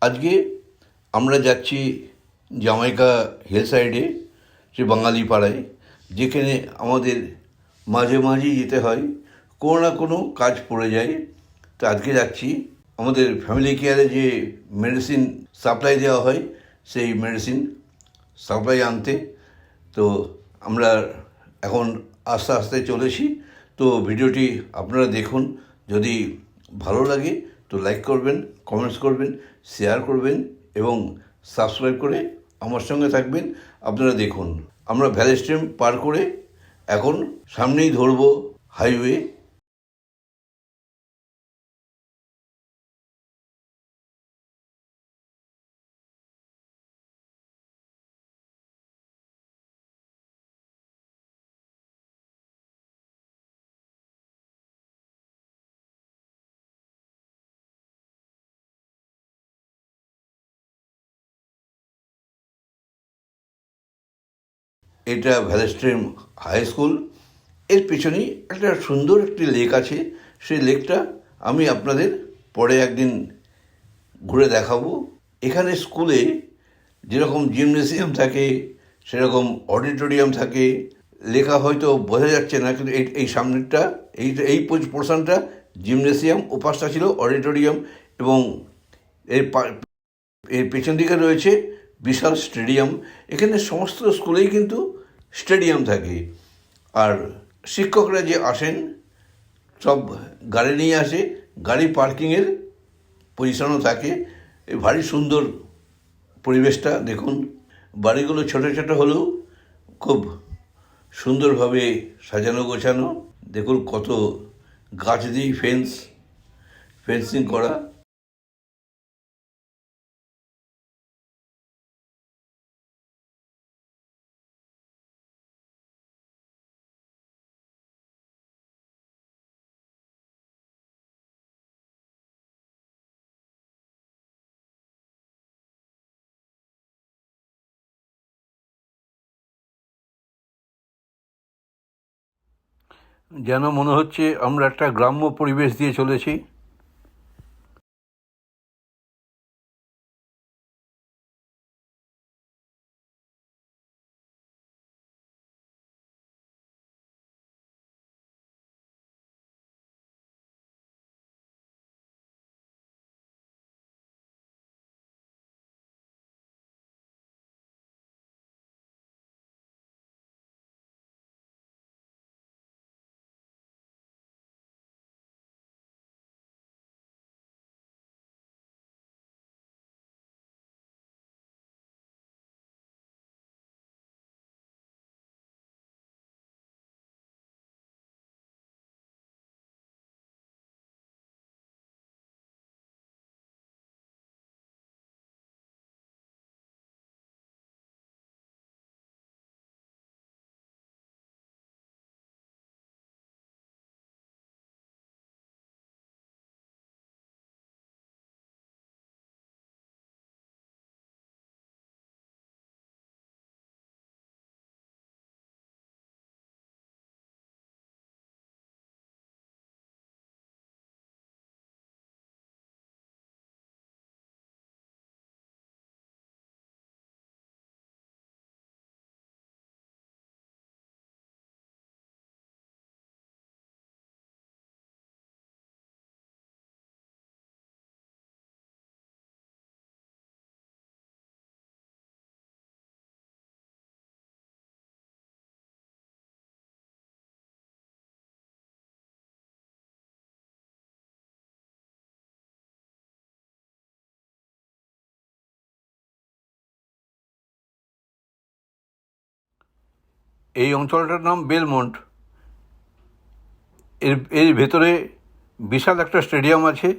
আজকে আমরা যাচ্ছি জামাইকা হিল সাইডে, সে বাঙালি পাড়ায়, যেখানে আমাদের মাঝে মাঝেই যেতে হয়, কোনো না কোনো কাজ পড়ে যায়। তো আজকে যাচ্ছি আমাদের ফ্যামিলি কেয়ারে যে মেডিসিন সাপ্লাই দেওয়া হয়, সেই মেডিসিন সাপ্লাই আনতে। তো আমরা এখন আস্তে আস্তে চলেছি। তো ভিডিওটি আপনারা দেখুন। যদি ভালো লাগে তো লাইক করবেন, কমেন্টস করবেন, শেয়ার করবেন এবং সাবস্ক্রাইব করে আমার সঙ্গে থাকবেন। আপনারা দেখুন, আমরা ভ্যালি স্ট্রিম পার করে এখন সামনেই ধরবো হাইওয়ে। এটা ভ্যালি স্ট্রিম হাই স্কুল। এর পেছনেই একটা সুন্দর একটি লেক আছে। সেই লেকটা আমি আপনাদের পরে একদিন ঘুরে দেখাবো। এখানে স্কুলে যেরকম জিমনেসিয়াম থাকে, সেরকম অডিটোরিয়াম থাকে। লেখা হয়তো বোঝা যাচ্ছে না, কিন্তু এই সামনেরটা, এই পোর্শনটা জিমনেসিয়াম, ওপাশটা ছিল অডিটোরিয়াম। এবং এর এর পেছন দিকে রয়েছে বিশাল স্টেডিয়াম। এখানে সমস্ত স্কুলেই কিন্তু স্টেডিয়াম থাকে। আর শিক্ষকরা যে আসেন, সব গাড়ি নিয়ে আসে, গাড়ি পার্কিংয়ের পজিশনও থাকে। এই ভারী সুন্দর পরিবেশটা দেখুন। বাড়িগুলো ছোট ছোট হলেও খুব সুন্দরভাবে সাজানো গোছানো। দেখুন কত গাছ দিয়ে ফেন্সিং করা। যেন মনে হচ্ছে আমরা একটা গ্রাম্য পরিবেশ দিয়ে চলেছি। এই অঞ্চলটার নাম বেলমন্ট। এর ভেতরে বিশাল একটা স্টেডিয়াম আছে।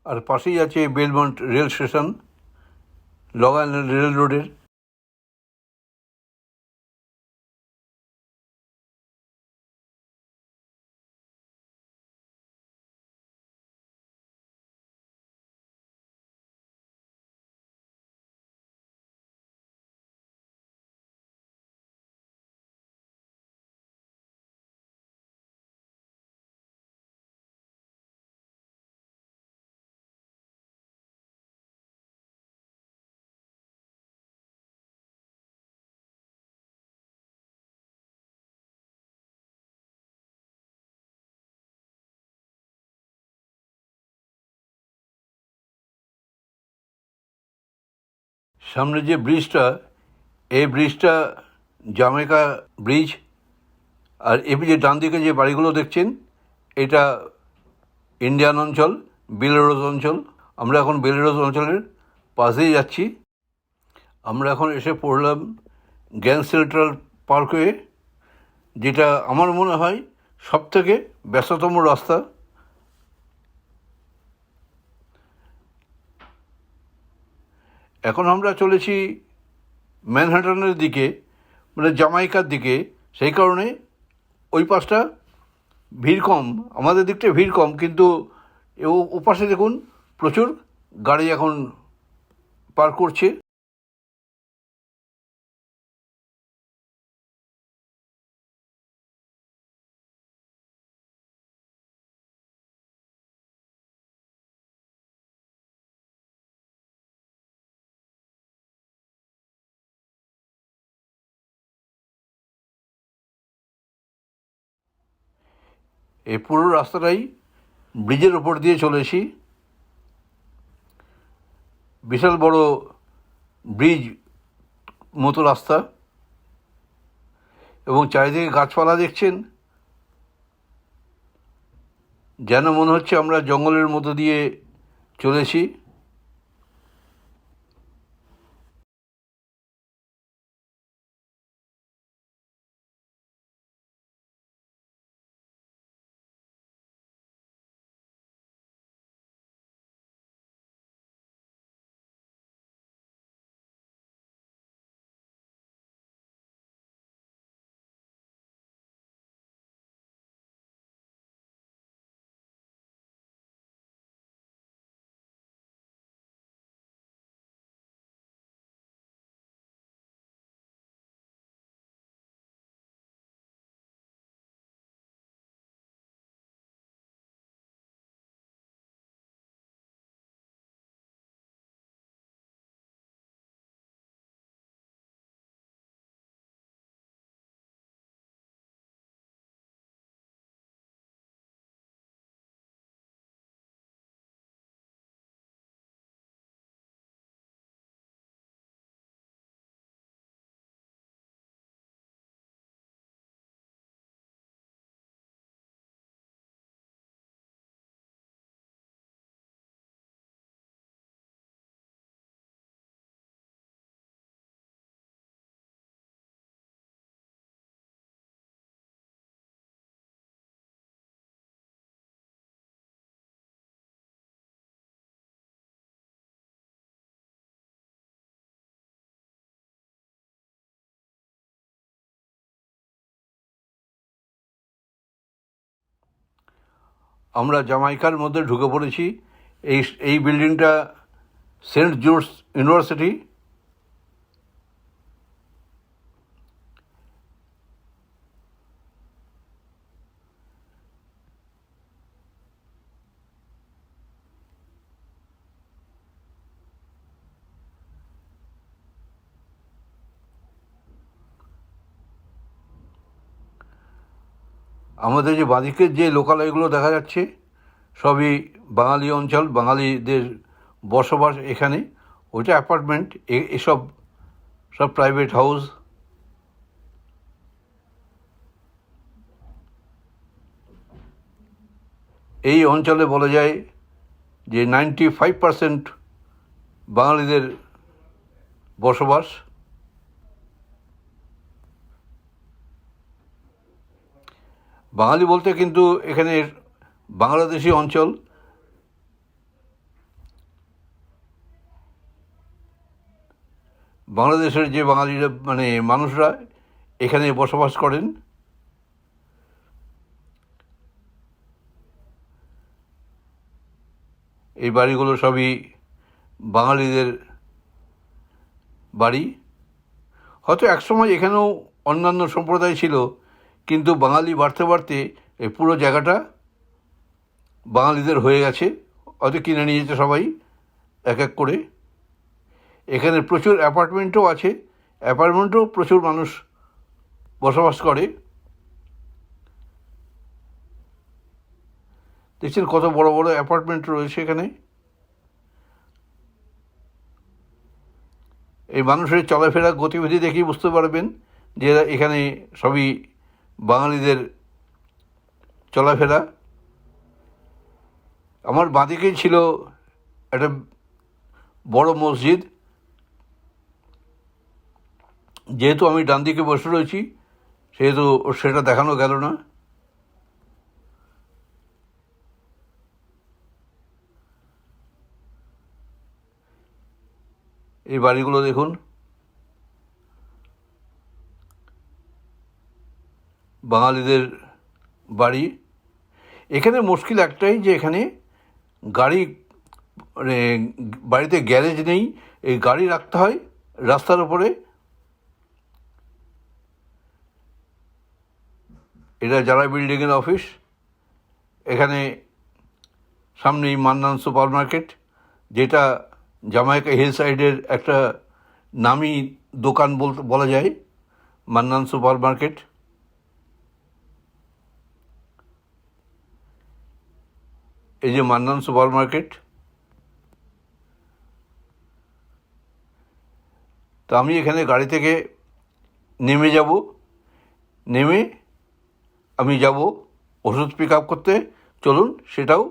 আর পাশেই আছে Belmont rail station, long island rail রোডের। সামনে যে ব্রিজটা, এই ব্রিজটা জামাইকা ব্রিজ। আর যে ডান দিকে যে বাড়িগুলো দেখছেন, এটা ইন্ডিয়ান অঞ্চল, বেলারুস অঞ্চল। আমরা এখন বেলারুস অঞ্চলের পাশেই যাচ্ছি। আমরা এখন এসে পড়লাম গ্র্যান্ড সেন্ট্রাল পার্কওয়ে, যেটা আমার মনে হয় সবথেকে ব্যস্ততম রাস্তা। এখন আমরা চলেছি ম্যানহাটনের দিকে, মানে জামাইকার দিকে। সেই কারণে ওই পাশটা ভিড় কম, আমাদের দিকটা ভিড় কম, কিন্তু ওপাশে দেখুন প্রচুর গাড়ি এখন পার করছে। এই পুরো রাস্তাটাই ব্রিজের ওপর দিয়ে চলেছি। বিশাল বড় ব্রিজ মতো রাস্তা, এবং চারিদিকে গাছপালা দেখছেন, যেন মনে হচ্ছে আমরা জঙ্গলের মধ্য দিয়ে চলেছি। আমরা জামাইকার মধ্যে ঢুকে পড়েছি। এই এই বিল্ডিংটা সেন্ট জর্জ ইউনিভার্সিটি। আমাদের যে বাঁদিকের যে লোকালয়গুলো দেখা যাচ্ছে, সবই বাঙালি অঞ্চল, বাঙালিদের বসবাস এখানে। ওইটা অ্যাপার্টমেন্ট, এসব সব প্রাইভেট হাউস। এই অঞ্চলে বলা যায় যে 95% বাঙালিদের বসবাস। বাঙালি বলতে কিন্তু এখানে বাংলাদেশি অঞ্চল। বাংলাদেশের যে বাঙালিরা, মানে মানুষরা এখানে বসবাস করেন। এই বাড়িগুলো সবই বাঙালিদের বাড়ি। হয়তো একসময় এখানেও অন্যান্য সম্প্রদায় ছিল, কিন্তু বাঙালি বাড়তে বাড়তে এই পুরো জায়গাটা বাঙালিদের হয়ে গেছে। হয়তো কিনে নিয়েছে সবাই এক এক করে। এখানে প্রচুর অ্যাপার্টমেন্টও আছে, অ্যাপার্টমেন্টেও প্রচুর মানুষ বসবাস করে। দেখছেন কত বড় বড় অ্যাপার্টমেন্ট রয়েছে এখানে। এই মানুষের চলাফেরা গতিবিধি দেখেই বুঝতে পারবেন যে এখানে সবই বাঙালিদের চলাফেরা। আমার বাঁদিকেই ছিল একটা বড় মসজিদ, যেহেতু আমি ডান দিকে বসে রয়েছি সেহেতু সেটা দেখানো গেল না। এই বাড়িগুলো দেখুন, বাঙালিদের বাড়ি। এখানে মুশকিল একটাই যে এখানে গাড়ি মানে বাড়িতে গ্যারেজ নেই, এই গাড়ি রাখতে হয় রাস্তার ওপরে। এটা যারা বিল্ডিংয়ের অফিস। এখানে সামনেই মান্নান সুপার মার্কেট, যেটা জামাইকা হিল সাইডের একটা নামি দোকান বলা যায়, মান্নান সুপার মার্কেট। এই যে মান্নান সুপার মার্কেট। তো আমি এখানে গাড়ি থেকে নেমে যাব, নেমে আমি যাব ওষুধ পিক আপ করতে। চলুন সেটাও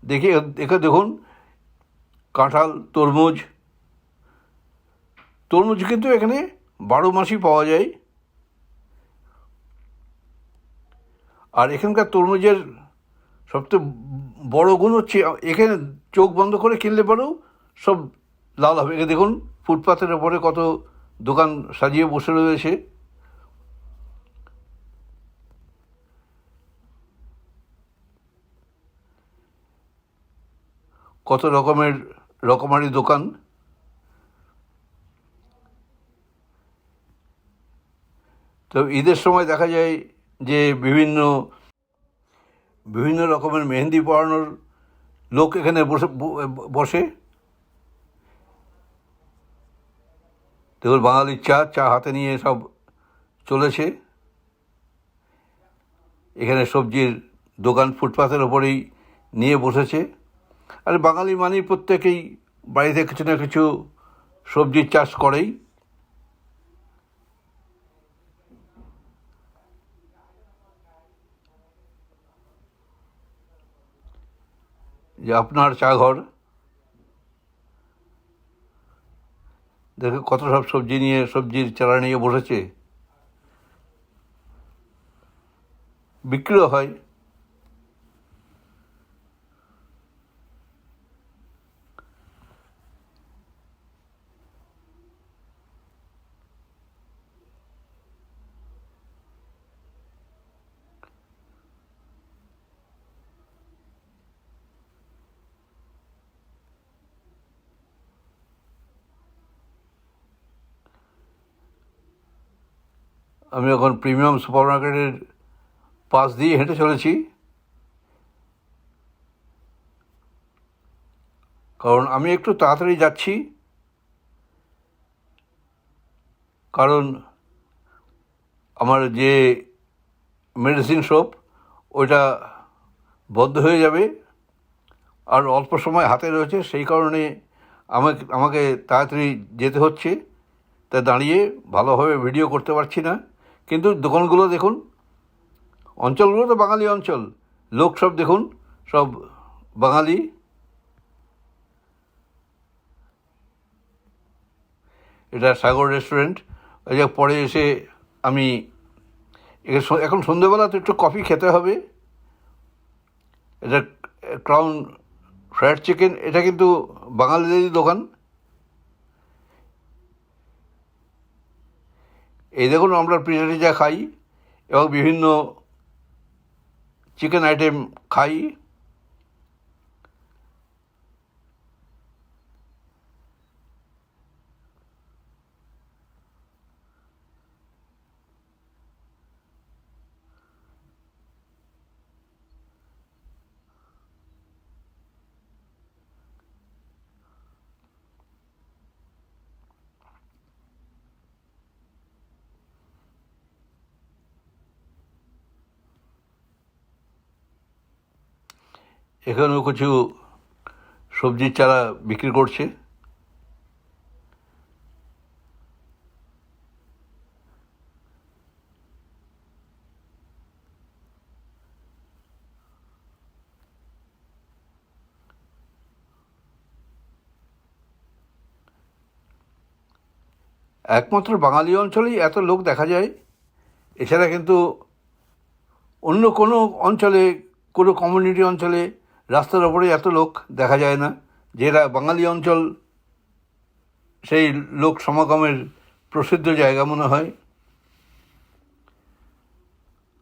দেখে দেখুন। কাঁঠাল, তরমুজ কিন্তু এখানে 12 মাসই পাওয়া যায়। আর এখানকার তরমুজের সবচেয়ে বড় গুণ হচ্ছে এখানে চোখ বন্ধ করে কিনলে পরেও সব লাল হবে। এখানে দেখুন ফুটপাথের ওপরে কত দোকান সাজিয়ে বসে রয়েছে। কত রকমারি দোকান। তো ঈদের সময় দেখা যায় যে বিভিন্ন রকমের মেহেন্দি পরানোর লোক এখানে বসে। দেখুন বাঙালির চা হাতে নিয়ে সব চলেছে। এখানে সবজির দোকান ফুটপাথের ওপরেই নিয়ে বসেছে। আর বাঙালি মানেই প্রত্যেকেই বাড়িতে কিছু না কিছু সবজির চাষ করেই। যে আপনার চা ঘর, দেখে কত সব সবজির চারা নিয়ে বসেছে, বিক্রিও হয়। আমি এখন প্রিমিয়াম সুপার মার্কেটের পাশ দিয়ে হেঁটে চলেছি, কারণ আমি একটু তাড়াতাড়ি যাচ্ছি। কারণ আমার যে মেডিসিন শপ ওইটা বন্ধ হয়ে যাবে, আর অল্প সময় হাতে রয়েছে, সেই কারণে আমাকে তাড়াতাড়ি যেতে হচ্ছে। তা দাঁড়িয়ে ভালোভাবে ভিডিও করতে পারছি না। কিন্তু দোকানগুলো দেখুন, অঞ্চলগুলো তো বাঙালি অঞ্চল, লোক সব দেখুন সব বাঙালি। এটা সাগর রেস্টুরেন্ট। ওই যে পরে এসে আমি এখন সন্ধ্যেবেলা তো একটু কফি খেতে হবে। এটা ক্রাউন ফ্রায়েড চিকেন, এটা কিন্তু বাঙালিদেরই দোকান। এই দেখুন আমরা পিজা টিজা খাই এবং বিভিন্ন চিকেন আইটেম খাই। এখানেও কিছু সবজির চারা বিক্রি করছে। একমাত্র বাঙালি অঞ্চলেই এত লোক দেখা যায়, এছাড়া কিন্তু অন্য কোনো অঞ্চলে, কোনো কমিউনিটি অঞ্চলে রাস্তার ওপরে এত লোক দেখা যায় না। যেটা বাঙালি অঞ্চল, সেই লোক সমাগমের প্রসিদ্ধ জায়গা মনে হয়।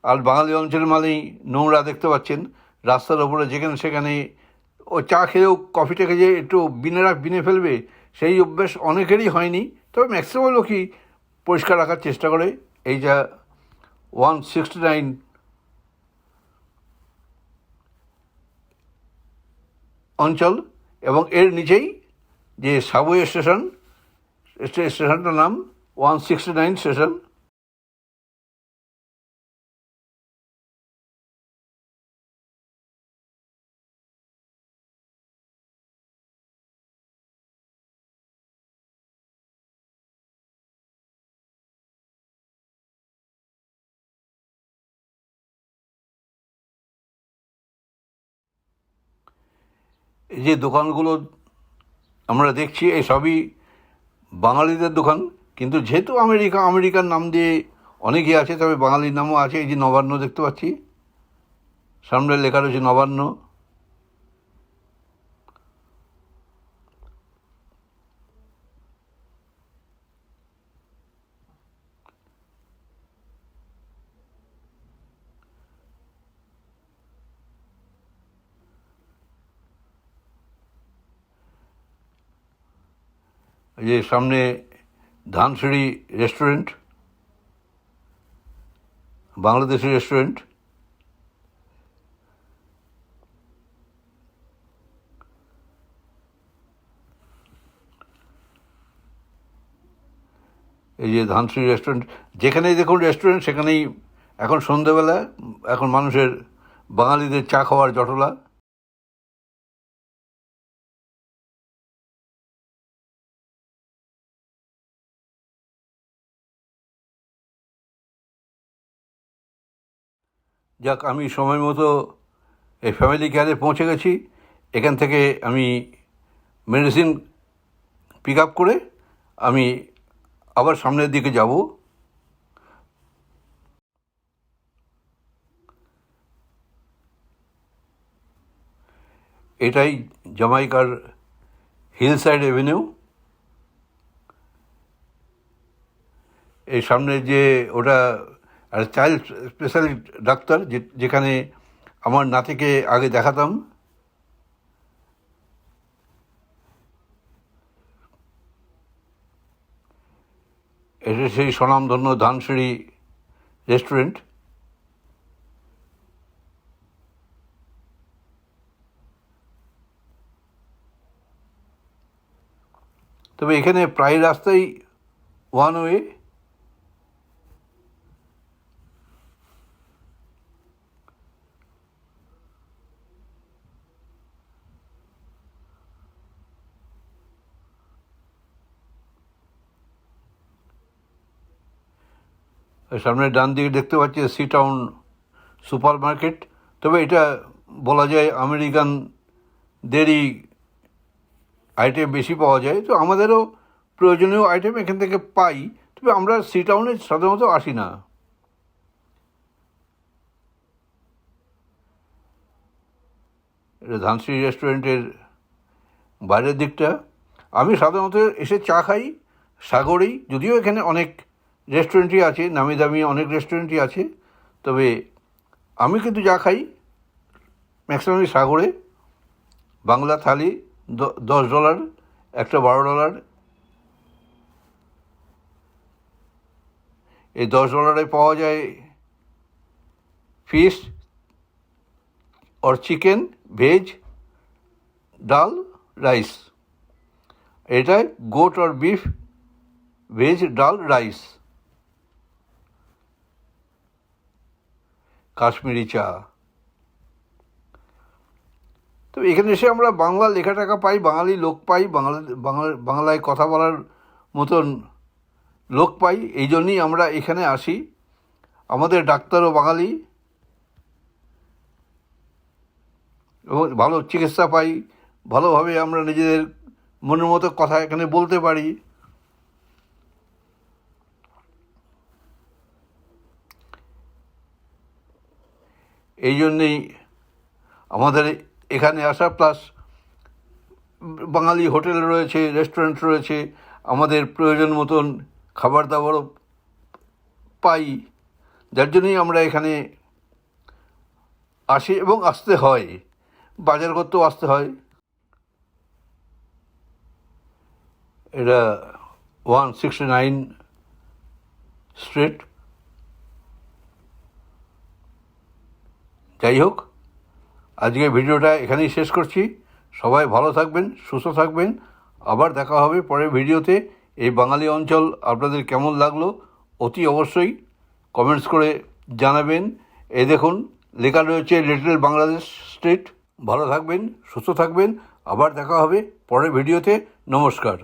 আর বাঙালি অঞ্চল মানেই নোংরা, দেখতে পাচ্ছেন রাস্তার ওপরে যেখানে সেখানে। ও চা খেয়েও কফিটাকে যে একটু বিনে ফেলবে, সেই অভ্যেস অনেকেরই হয়নি, তবে ম্যাক্সিমাম লোকই পরিষ্কার রাখার চেষ্টা করে। এই যা 169 অঞ্চল, এবং এর নিচেই যে সাবওয়ে স্টেশনটার নাম 169 স্টেশন। এই যে দোকানগুলো আমরা দেখছি, এই সবই বাঙালিদের দোকান, কিন্তু যেহেতু আমেরিকার নাম দিয়ে অনেকেই আছে, তবে বাঙালির নামও আছে। এই যে নবান্ন দেখতে পাচ্ছি, সামনে লেখা রয়েছে নবান্ন। এই যে সামনে ধানসিঁড়ি রেস্টুরেন্ট, বাংলাদেশি রেস্টুরেন্ট। এই যে ধানসিঁড়ি রেস্টুরেন্ট, যেখানেই দেখুন রেস্টুরেন্ট, সেখানেই এখন সন্ধেবেলা এখন মানুষের, বাঙালিদের চা খাওয়ার জটলা। যাক, আমি সময় মতো এই ফ্যামিলি কেয়ারে পৌঁছে গেছি। এখান থেকে আমি মেডিসিন পিক আপ করে আমি আবার সামনের দিকে যাব। এটাই জামাইকার হিলসাইড এভিনিউ। এই সামনে যে ওটা আর চাইল্ড স্পেশালিস্ট ডাক্তার, যেখানে আমার নাতিকে আগে দেখাতাম। এটা সেই স্বনামধন্য ধানসিঁড়ি রেস্টুরেন্ট। তবে এখানে প্রায় রাস্তাই ওয়ান ওয়ে। সামনে ডান দিকে দেখতে পাচ্ছি সি টাউন সুপার মার্কেট। তবে এটা বলা যায় আমেরিকানদেরই আইটেম বেশি পাওয়া যায়, তো আমাদেরও প্রয়োজনীয় আইটেম এখান থেকে পাই, তবে আমরা সি টাউনে সাধারণত আসি না। এটা ধানসিঁড়ি রেস্টুরেন্টের বাইরের দিকটা। আমি সাধারণত এসে চা খাই সাগরেই, যদিও এখানে অনেক রেস্টুরেন্টই আছে, নামি দামি অনেক রেস্টুরেন্টই আছে, তবে আমি কিন্তু যা খাই ম্যাক্সিমামই সাগরে। বাংলা থালি $10, একটা $12। এই $10 পাওয়া যায় ফিশ और চিকেন, ভেজ, ডাল, রাইস। এটা গোট और বিফ, ভেজ, ডাল, রাইস, কাশ্মীরি চা। তো এখানে এসে আমরা বাংলা লেখা টাকা পাই, বাঙালি লোক পাই, বাংলায় কথা বলার মতন লোক পাই। এই জন্যই আমরা এখানে আসি। আমাদের ডাক্তারও বাঙালি, এবং ভালো চিকিৎসা পাই, ভালোভাবে আমরা নিজেদের মনের মতো কথা এখানে বলতে পারি। এই জন্যেই আমাদের এখানে আসা, প্লাস বাঙালি হোটেল রয়েছে, রেস্টুরেন্ট রয়েছে, আমাদের প্রয়োজন মতন খাবার দাবারও পাই, যার জন্যই আমরা এখানে আসি এবং আসতে হয়, বাজার করতেও আসতে হয়। এটা 169 স্ট্রিট। যাই হোক, আজকে ভিডিওটা এখানেই শেষ করছি। সবাই ভালো থাকবেন, সুস্থ থাকবেন। আবার দেখা হবে পরের ভিডিওতে। এই বাঙালি অঞ্চল আপনাদের কেমন লাগলো অতি অবশ্যই কমেন্টস করে জানাবেন। এই দেখুন লেখা রয়েছে লিটল বাংলাদেশ স্ট্রিট। ভালো থাকবেন, সুস্থ থাকবেন। আবার দেখা হবে পরের ভিডিওতে। নমস্কার।